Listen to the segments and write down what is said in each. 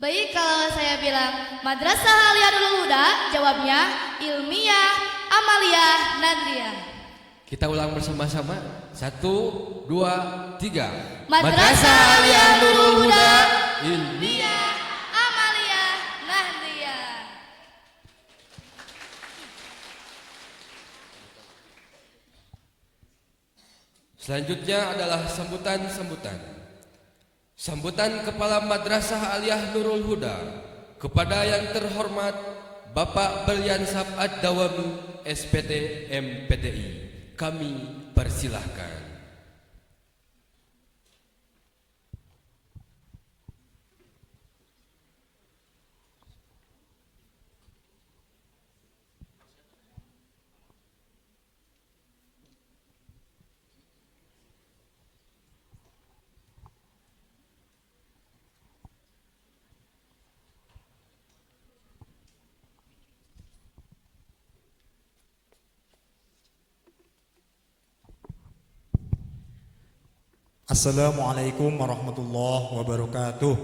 Baik, kalau saya bilang Madrasah Aliyah Nurul Huda, jawabnya Ilmiah Amalia Nadria. Kita ulang bersama-sama. 1, 2, 3. Madrasah Aliyah Nurul Huda, Ilmiah. Amalia Nadria. Selanjutnya adalah sambutan-sambutan. Sambutan Kepala Madrasah Aliyah Nurul Huda kepada yang terhormat Bapak Berliansap Ad-Dawami SPT MPTI. Kami persilahkan. Assalamualaikum warahmatullahi wabarakatuh.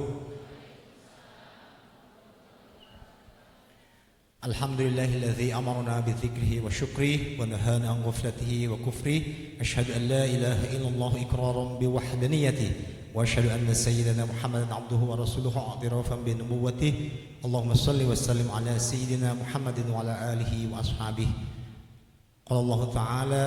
Alhamdulillahilladzi amarna bidzikrihi wa syukrihi wa nahana an ghaflatihi wa kufrihi. Asyhadu an la ilaha illallah iqraran biwahdaniyatihi wa asyhadu anna sayyidana Muhammadan abduhu wa rasuluhu i'tirafan bi nubuwwatihi. Allahumma shalli wa sallim ala sayyidina Muhammadin wa ala alihi wa ashabihi. Qala Allah Ta'ala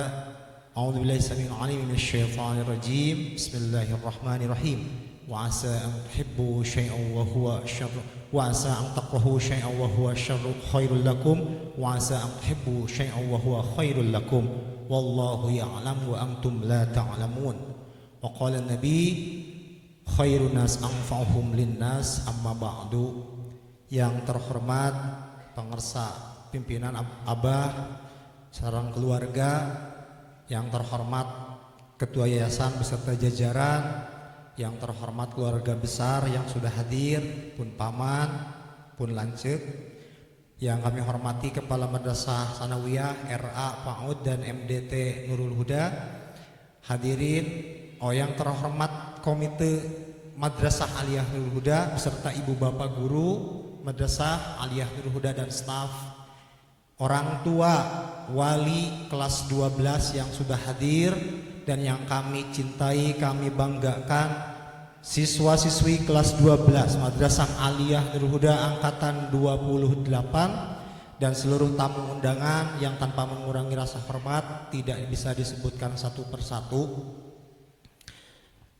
أعوذ بالله السميع العليم من الشيطان الرجيم بسم الله الرحمن الرحيم وعسى أن تحبوا شيئا وهو شر وعسى أن تكرهوا شيئا وهو شر خير لكم وعسى أن تحبوا شيئا وهو خير لكم والله يعلم وأنتم لا تعلمون وقال النبي خير الناس أنفعهم للناس أما بعد. Yang terhormat pengersa pimpinan Abah sareng keluarga, yang terhormat Ketua Yayasan beserta jajaran, yang terhormat keluarga besar yang sudah hadir, pun paman, pun lanceuk, yang kami hormati Kepala Madrasah Sanawiyah, RA, PAUD, dan MDT Nurul Huda, hadirin, yang terhormat Komite Madrasah Aliyah Nurul Huda beserta Ibu Bapak Guru Madrasah Aliyah Nurul Huda dan staf, orang tua, wali kelas 12 yang sudah hadir dan yang kami cintai, kami banggakan, siswa-siswi kelas 12 Madrasah Aliyah Nurul Huda angkatan 28 dan seluruh tamu undangan yang tanpa mengurangi rasa hormat tidak bisa disebutkan satu persatu.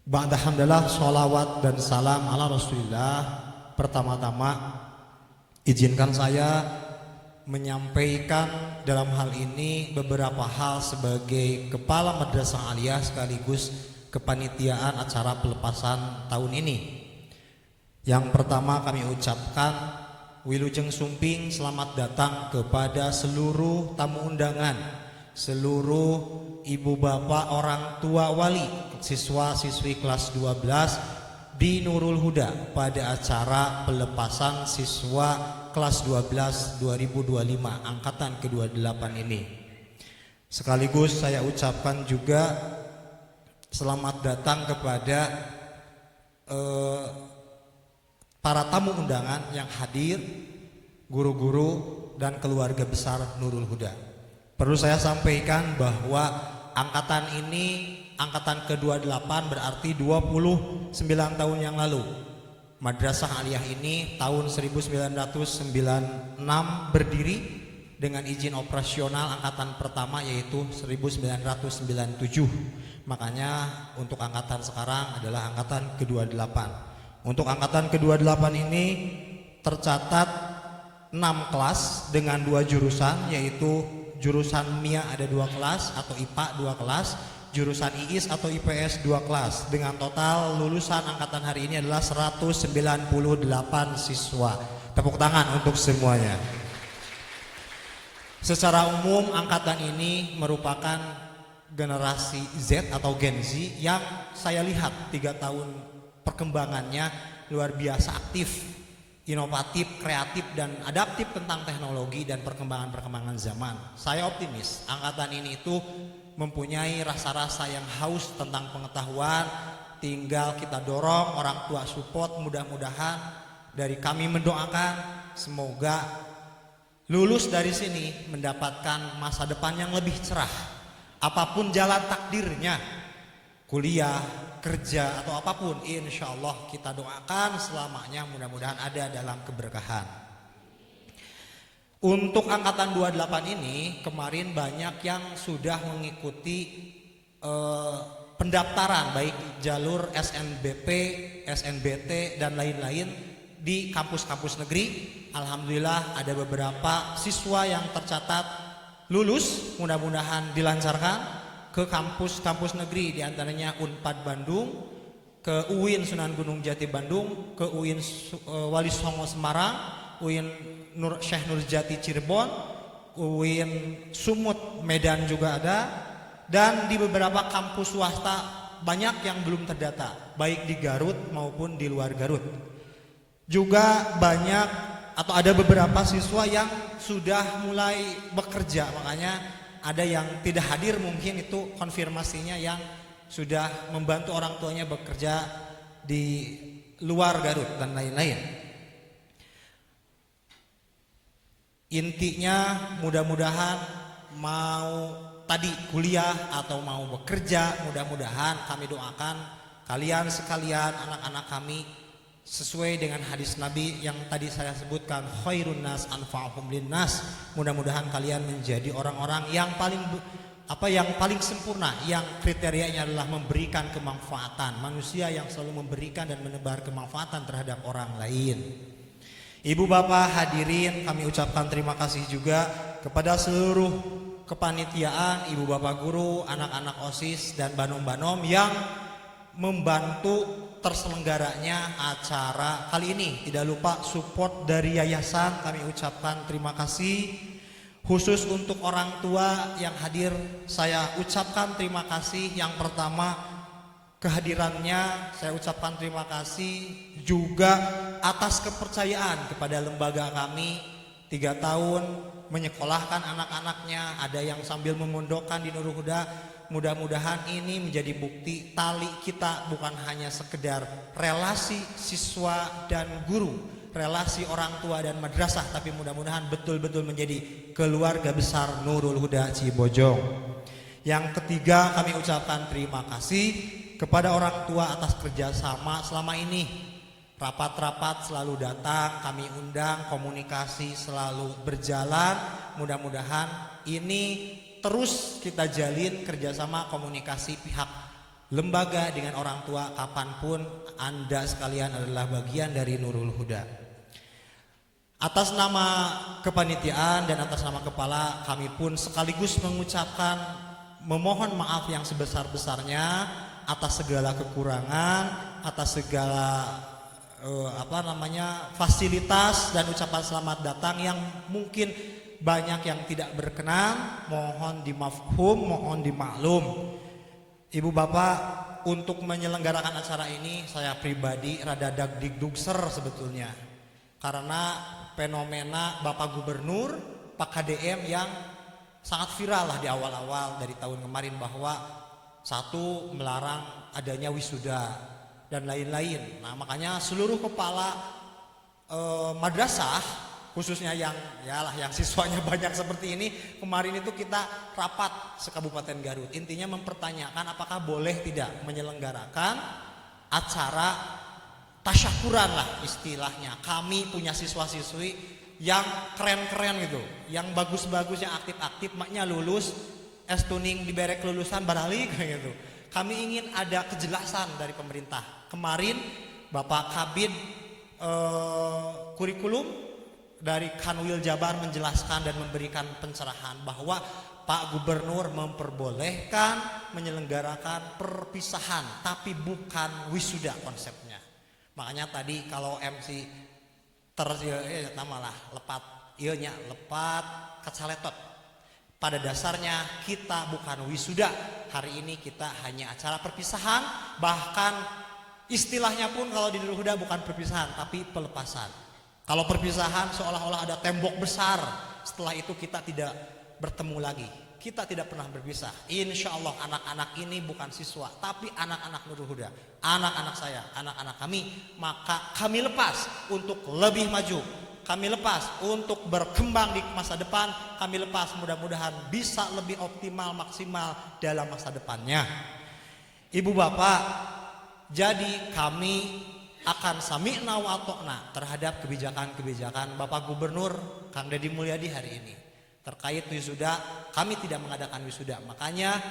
Ba'da hamdalah, sholawat dan salam ala Rasulillah. Pertama-tama izinkan saya menyampaikan dalam hal ini beberapa hal sebagai Kepala Madrasah Aliyah sekaligus kepanitiaan acara pelepasan tahun ini. Yang pertama kami ucapkan wilujeng sumping selamat datang kepada seluruh tamu undangan, seluruh ibu bapak, orang tua, wali, siswa-siswi kelas 12 di Nurul Huda pada acara pelepasan siswa kelas 12 2025 angkatan ke-28 ini. Sekaligus saya ucapkan juga selamat datang kepada para tamu undangan yang hadir, guru-guru dan keluarga besar Nurul Huda. Perlu saya sampaikan bahwa angkatan ini angkatan ke-28 berarti 29 tahun yang lalu. Madrasah Aliyah ini tahun 1996 berdiri dengan izin operasional angkatan pertama yaitu 1997. Makanya untuk angkatan sekarang adalah angkatan ke-28. Untuk angkatan ke-28 ini tercatat 6 kelas dengan 2 jurusan, yaitu jurusan MIA ada 2 kelas atau IPA 2 kelas, jurusan IIS atau IPS 2 kelas, dengan total lulusan angkatan hari ini adalah 198 siswa. Tepuk tangan untuk semuanya. Secara umum angkatan ini merupakan generasi Z atau Gen Z yang saya lihat 3 tahun perkembangannya luar biasa aktif, inovatif, kreatif, dan adaptif tentang teknologi dan perkembangan-perkembangan zaman. Saya optimis angkatan ini itu mempunyai rasa-rasa yang haus tentang pengetahuan. Tinggal kita dorong, orang tua support, mudah-mudahan dari kami mendoakan semoga lulus dari sini mendapatkan masa depan yang lebih cerah. Apapun jalan takdirnya, kuliah, kerja atau apapun, insya Allah kita doakan selamanya mudah-mudahan ada dalam keberkahan. Untuk angkatan 28 ini kemarin banyak yang sudah mengikuti pendaftaran baik jalur SNBP, SNBT dan lain-lain di kampus-kampus negeri. Alhamdulillah ada beberapa siswa yang tercatat lulus, mudah-mudahan dilancarkan ke kampus-kampus negeri, diantaranya Unpad Bandung, ke UIN Sunan Gunung Jati Bandung, ke UIN Wali Songo Semarang, UIN Syekh Nurjati Cirebon, UIN Sumut Medan juga ada, dan di beberapa kampus swasta banyak yang belum terdata, baik di Garut maupun di luar Garut. Juga banyak atau ada beberapa siswa yang sudah mulai bekerja, makanya ada yang tidak hadir, mungkin itu konfirmasinya yang sudah membantu orang tuanya bekerja di luar Garut dan lain-lain. Intinya mudah-mudahan mau tadi kuliah atau mau bekerja, mudah-mudahan kami doakan kalian sekalian, anak-anak kami, sesuai dengan hadis Nabi yang tadi saya sebutkan, khairun nas anfa'uhum linnas. Mudah-mudahan kalian menjadi orang-orang yang paling sempurna, yang kriterianya adalah memberikan kemanfaatan, manusia yang selalu memberikan dan menebar kemanfaatan terhadap orang lain. Ibu bapak hadirin, kami ucapkan terima kasih juga kepada seluruh kepanitiaan, ibu bapak guru, anak-anak OSIS dan banom-banom yang membantu terselenggaranya acara kali ini. Tidak lupa support dari yayasan, kami ucapkan terima kasih. Khusus untuk orang tua yang hadir, saya ucapkan terima kasih. Yang pertama, kehadirannya saya ucapkan terima kasih juga atas kepercayaan kepada lembaga kami 3 tahun menyekolahkan anak-anaknya, ada yang sambil memondokkan di Nurul Huda. Mudah-mudahan ini menjadi bukti tali kita bukan hanya sekedar relasi siswa dan guru, relasi orang tua dan madrasah, tapi mudah-mudahan betul-betul menjadi keluarga besar Nurul Huda Cibojong. Yang ketiga, kami ucapkan terima kasih kepada orang tua atas kerjasama selama ini. Rapat-rapat selalu datang, kami undang, komunikasi selalu berjalan. Mudah-mudahan ini terus kita jalin kerjasama komunikasi pihak lembaga dengan orang tua kapanpun Anda sekalian adalah bagian dari Nurul Huda. Atas nama kepanitiaan dan atas nama kepala, kami pun sekaligus mengucapkan memohon maaf yang sebesar-besarnya atas segala kekurangan, atas segala fasilitas dan ucapan selamat datang yang mungkin banyak yang tidak berkenan, mohon dimafhum, mohon dimaklum. Ibu bapak, untuk menyelenggarakan acara ini saya pribadi rada dagdikdugser sebetulnya, karena fenomena Bapak Gubernur, Pak KDM yang sangat viral lah di awal-awal dari tahun kemarin, bahwa satu, melarang adanya wisuda dan lain-lain. Nah, makanya seluruh kepala madrasah, khususnya yang siswanya banyak seperti ini, kemarin itu kita rapat se-Kabupaten Garut. Intinya mempertanyakan apakah boleh tidak menyelenggarakan acara tasyakuran lah istilahnya. Kami punya siswa-siswi yang keren-keren gitu, yang bagus-bagus, yang aktif-aktif, maknya lulus, tuning diberi kelulusan baralik kayak gitu. Kami ingin ada kejelasan dari pemerintah. Kemarin Bapak Kabid kurikulum dari Kanwil Jabar menjelaskan dan memberikan pencerahan bahwa Pak Gubernur memperbolehkan menyelenggarakan perpisahan tapi bukan wisuda konsepnya. Makanya tadi kalau MC lepat kecaletot. Pada dasarnya kita bukan wisuda. Hari ini kita hanya acara perpisahan, bahkan istilahnya pun kalau di Nurul Huda bukan perpisahan tapi pelepasan. Kalau perpisahan seolah-olah ada tembok besar, setelah itu kita tidak bertemu lagi. kita tidak pernah berpisah. Insya Allah anak-anak ini bukan siswa, tapi anak-anak Nurul Huda, anak-anak saya, anak-anak kami. Maka kami lepas untuk lebih maju, kami lepas untuk berkembang di masa depan, kami lepas mudah-mudahan bisa lebih optimal, maksimal dalam masa depannya. Ibu bapak, jadi kami akan sami'na wa atokna terhadap kebijakan-kebijakan Bapak Gubernur Kang Deddy Mulyadi hari ini. Terkait wisuda, kami tidak mengadakan wisuda. Makanya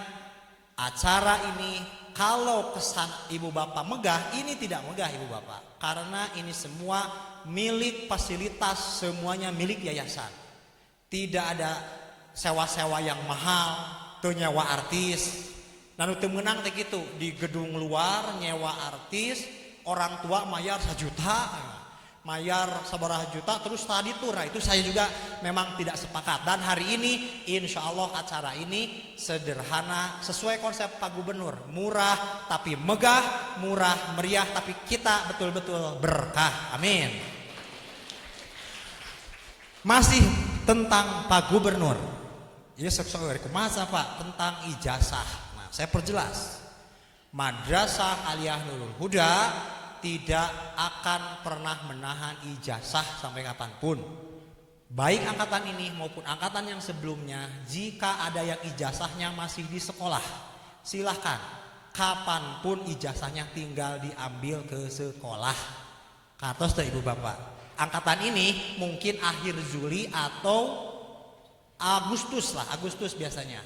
acara ini kalau kesan ibu bapak megah, ini tidak megah ibu bapak. Karena ini semua milik fasilitas, semuanya milik yayasan. Tidak ada sewa-sewa yang mahal, tuh nyewa artis. Dan itu menang teh gitu di gedung luar nyewa artis, orang tua mayar 1 juta. Mayar sabaraha juta terus tadi tuh, nah itu saya juga memang tidak sepakat. Dan hari ini insya Allah acara ini sederhana sesuai konsep Pak Gubernur, murah tapi megah, murah meriah tapi kita betul-betul berkah, amin. Masih tentang Pak Gubernur, ya sesuai masa Pak tentang ijazah. Nah saya perjelas, Madrasah Aliyah Nurul Huda tidak akan pernah menahan ijazah sampai kapanpun. Baik angkatan ini maupun angkatan yang sebelumnya, jika ada yang ijazahnya masih di sekolah, silahkan kapanpun ijazahnya tinggal diambil ke sekolah. Katos tuh ibu bapak. Angkatan ini mungkin akhir Juli atau Agustus lah, Agustus biasanya.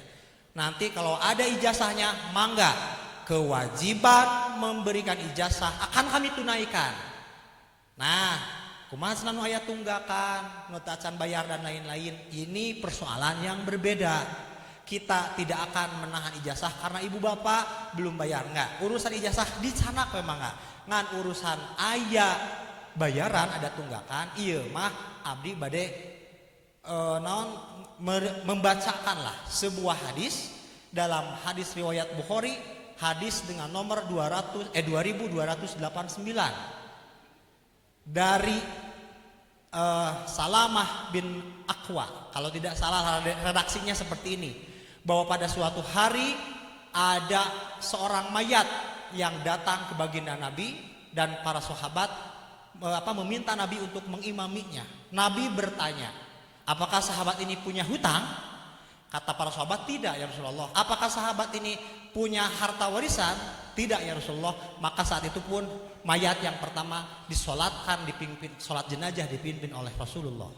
Nanti kalau ada ijazahnya, mangga. Kewajiban memberikan ijazah akan kami tunaikan. Nah, kumaha nu aya tunggakan, nu tacan bayar dan lain-lain. Ini persoalan yang berbeda. Kita tidak akan menahan ijazah karena ibu bapak belum bayar, enggak. Urusan ijazah dicanak memang enggak. Ngan urusan aya bayaran ada tunggakan, ieu mah abdi bade membacakanlah sebuah hadis dalam hadis riwayat Bukhari, hadis dengan nomor 2289 dari Salamah bin Aqwa. Kalau tidak salah redaksinya seperti ini, bahwa pada suatu hari ada seorang mayat yang datang ke baginda Nabi dan para sahabat meminta Nabi untuk mengimaminya. Nabi bertanya, apakah sahabat ini punya hutang? Kata para sahabat, tidak ya Rasulullah. Apakah sahabat ini punya harta warisan? Tidak ya Rasulullah. Maka saat itu pun mayat yang pertama disolatkan, dipimpin solat jenazah dipimpin oleh Rasulullah.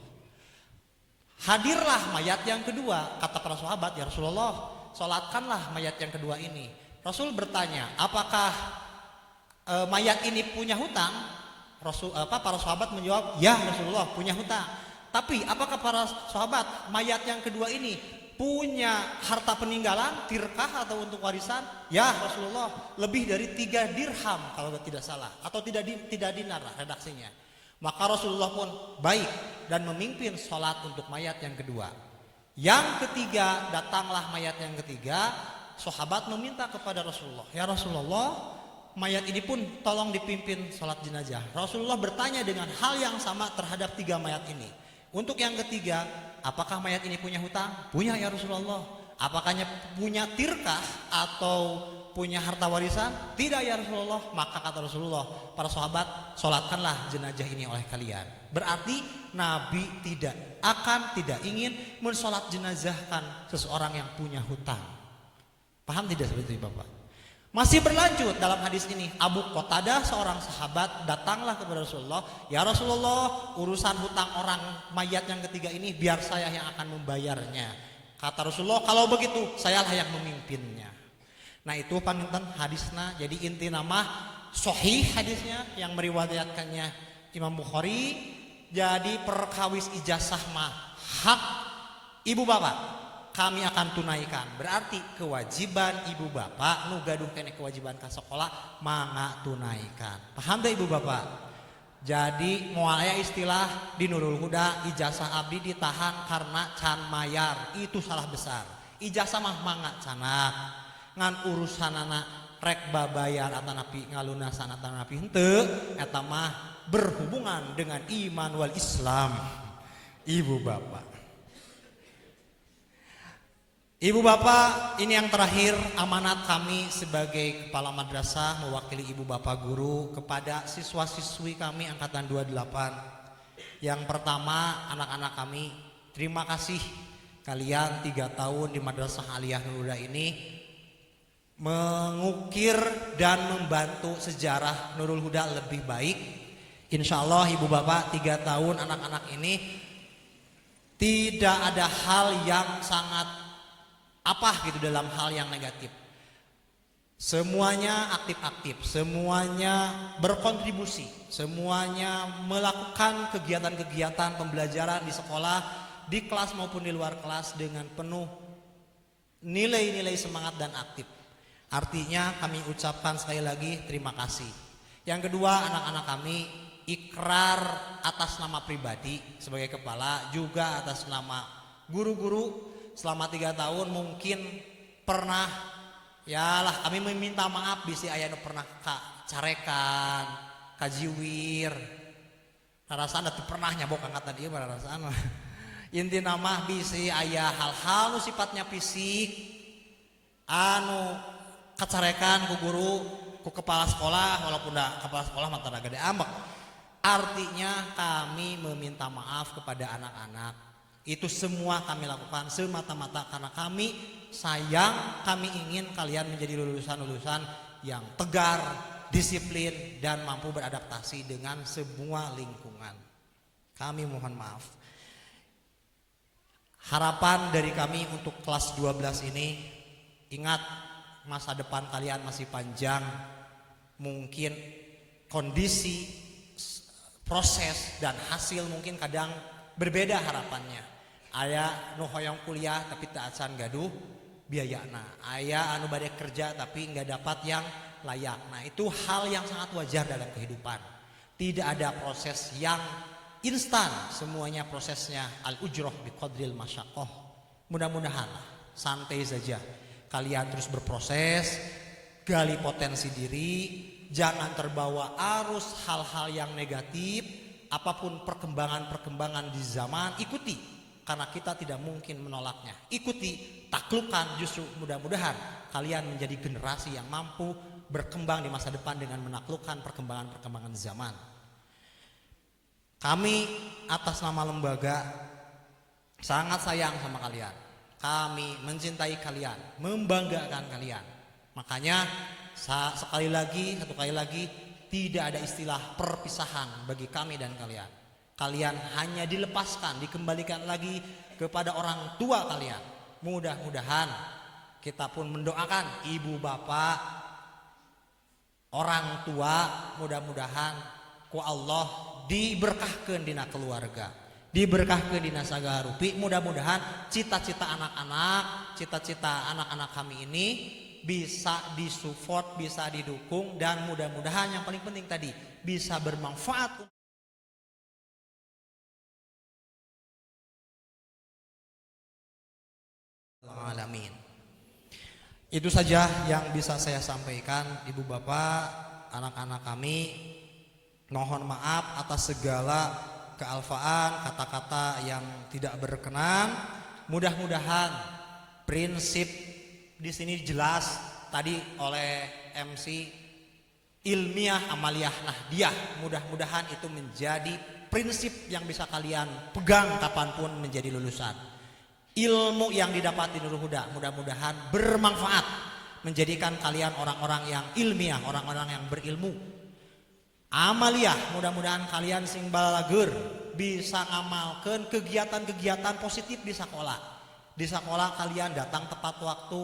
Hadirlah mayat yang kedua. Kata para sahabat, ya Rasulullah, solatkanlah mayat yang kedua ini. Rasul bertanya, apakah mayat ini punya hutang? Para sahabat menjawab, ya Rasulullah, punya hutang. Tapi apakah para sahabat mayat yang kedua ini punya harta peninggalan, tirkah atau untuk warisan? Ya Rasulullah, lebih dari 3 dirham kalau tidak salah, atau tidak dinar redaksinya. Maka Rasulullah pun baik dan memimpin sholat untuk mayat yang kedua. Yang ketiga, datanglah mayat yang ketiga. Sahabat meminta kepada Rasulullah, ya Rasulullah, mayat ini pun tolong dipimpin sholat jenazah. Rasulullah bertanya dengan hal yang sama terhadap 3 mayat ini. Untuk yang ketiga, apakah mayat ini punya hutang? Punya ya Rasulullah. Apakahnya punya tirkah atau punya harta warisan? Tidak ya Rasulullah. Maka kata Rasulullah, para sahabat, sholatkanlah jenazah ini oleh kalian. Berarti Nabi tidak ingin mensolat jenazahkan seseorang yang punya hutang. Paham tidak seperti itu Bapak? Masih berlanjut dalam hadis ini, Abu Qatadah seorang sahabat datanglah kepada Rasulullah, ya Rasulullah, urusan hutang orang mayat yang ketiga ini biar saya yang akan membayarnya. Kata Rasulullah, kalau begitu sayalah yang memimpinnya. Nah itu panutan hadisnya. Jadi inti nama sahih hadisnya yang meriwayatkannya Imam Bukhari. Jadi perkawis ijazah mah hak ibu bapak, kami akan tunaikan. Berarti kewajiban ibu bapak nu gaduh kene kewajiban ka sekolah mangga tunaikan. Paham teh ibu bapak? Jadi moal aya istilah di Nurul Huda, ijazah abdi ditahan karena can mayar. Itu salah besar. Ijazah mah mangga canak. Ngan urusanana rek babayar atanapi ngalunasan atanapi henteu eta mah berhubungan dengan iman wal Islam. Ibu bapak, Ibu bapak, ini yang terakhir amanat kami sebagai kepala madrasah mewakili ibu bapak guru kepada siswa-siswi kami angkatan 28. Yang pertama, anak-anak kami, terima kasih kalian 3 tahun di Madrasah Aliyah Nurul Huda ini mengukir dan membantu sejarah Nurul Huda lebih baik. Insya Allah ibu bapak 3 tahun anak-anak ini tidak ada hal yang sangat gitu dalam hal yang negatif. Semuanya aktif-aktif, semuanya berkontribusi, semuanya melakukan kegiatan-kegiatan pembelajaran di sekolah, di kelas maupun di luar kelas dengan penuh nilai-nilai semangat dan aktif. Artinya kami ucapkan sekali lagi terima kasih. Yang kedua, anak-anak kami ikrar atas nama pribadi sebagai kepala, juga atas nama guru-guru. Selama 3 tahun mungkin pernah, yalah kami meminta maaf bisi ayah pernah carekan, kajiwir, rasaan itu pernah nyabok angkatan dia rasaan. Inti nama bisi ayah hal-hal sifatnya fisik, kacarekan ku guru, ku kepala sekolah, walaupun dah kepala sekolah mata gede ambek. Artinya kami meminta maaf kepada anak-anak. Itu semua kami lakukan semata-mata karena kami sayang, kami ingin kalian menjadi lulusan-lulusan yang tegar, disiplin, dan mampu beradaptasi dengan semua lingkungan. Kami mohon maaf. Harapan dari kami untuk kelas 12 ini, ingat masa depan kalian masih panjang. Mungkin kondisi, proses, dan hasil mungkin kadang berbeda harapannya. Aya nu hoyong kuliah tapi tak acan gaduh biayana. Aya anu bade kerja tapi nggak dapat yang layak. Nah itu hal yang sangat wajar dalam kehidupan. Tidak ada proses yang instan. Semuanya prosesnya al-ujroh biqadril masyaqqah. Mudah-mudahan santai saja. Kalian terus berproses, gali potensi diri, jangan terbawa arus hal-hal yang negatif. Apapun perkembangan-perkembangan di zaman, ikuti. Karena kita tidak mungkin menolaknya. Ikuti, taklukkan, justru mudah-mudahan kalian menjadi generasi yang mampu berkembang di masa depan dengan menaklukkan perkembangan-perkembangan zaman. Kami atas nama lembaga sangat sayang sama kalian. Kami mencintai kalian, membanggakan kalian. Makanya satu kali lagi tidak ada istilah perpisahan bagi kami dan kalian. Kalian hanya dilepaskan, dikembalikan lagi kepada orang tua kalian. Mudah-mudahan kita pun mendoakan ibu bapak, orang tua, mudah-mudahan ku Allah diberkahkeun dina keluarga, diberkahkeun dina sagala rupi. Mudah-mudahan cita-cita anak-anak kami ini bisa disupport, bisa didukung, dan mudah-mudahan yang paling penting tadi bisa bermanfaat. Alamin. Itu saja yang bisa saya sampaikan, ibu bapak, anak-anak kami. Mohon maaf atas segala kealfaan, kata-kata yang tidak berkenan. Mudah-mudahan prinsip di sini jelas tadi oleh MC, ilmiah amaliyah nahdiyah. Mudah-mudahan itu menjadi prinsip yang bisa kalian pegang kapanpun menjadi lulusan. Ilmu yang didapat di Nurul Huda mudah-mudahan bermanfaat, menjadikan kalian orang-orang yang ilmiah, orang-orang yang berilmu. Amaliyah, mudah-mudahan kalian sing balagur bisa ngamalkan kegiatan-kegiatan positif di sekolah. Di sekolah kalian datang tepat waktu,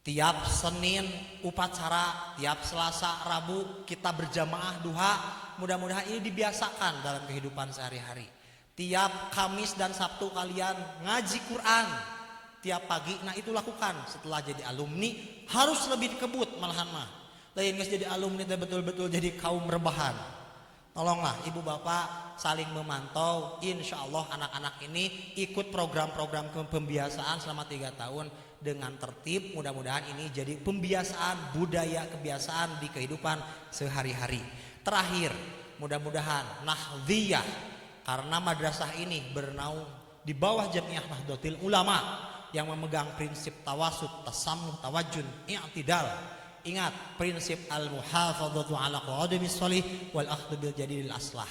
tiap Senin upacara, tiap Selasa, Rabu kita berjamaah duha. Mudah-mudahan ini dibiasakan dalam kehidupan sehari-hari. Tiap Kamis dan Sabtu kalian ngaji Quran tiap pagi. Nah itu lakukan. Setelah jadi alumni harus lebih dikebut malahan mah. Lain guys jadi alumni betul-betul jadi kaum rebahan. Tolonglah ibu bapak saling memantau. Insya Allah anak-anak ini ikut program-program pembiasaan selama 3 tahun dengan tertib. Mudah-mudahan ini jadi pembiasaan budaya, kebiasaan di kehidupan sehari-hari. Terakhir, mudah-mudahan nahdiyah, karena madrasah ini bernaung di bawah Jamiah Nahdlatul Ulama, yang memegang prinsip tawasud, tasammuh, tawajjun, i'tidal. Ingat prinsip al-muhafadzatu ala qawaimis shalih wal akhdhu bil jadidil aslah.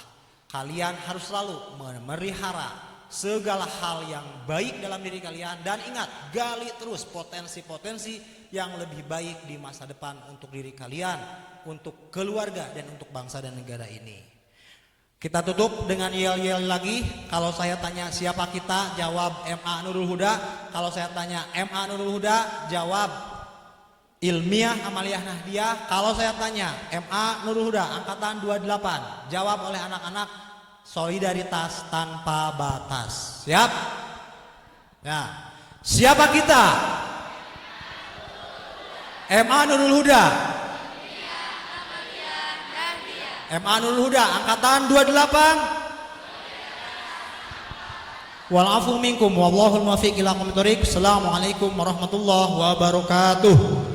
Kalian harus selalu memelihara segala hal yang baik dalam diri kalian, dan ingat, gali terus potensi-potensi yang lebih baik di masa depan untuk diri kalian, untuk keluarga, dan untuk bangsa dan negara ini. Kita tutup dengan yel-yel lagi. Kalau saya tanya siapa kita, jawab MA Nurul Huda. Kalau saya tanya MA Nurul Huda, jawab Ilmiah Amaliyah Nahdiyah. Kalau saya tanya MA Nurul Huda angkatan 28, jawab oleh anak-anak Solidaritas Tanpa Batas. Siap? Ya. Siapa kita? MA Nurul Huda. MA Nurul Huda angkatan 28. Wal afu minkum wallahul muwaffiq ila aqwamit thoriq. Assalamualaikum warahmatullahi wabarakatuh.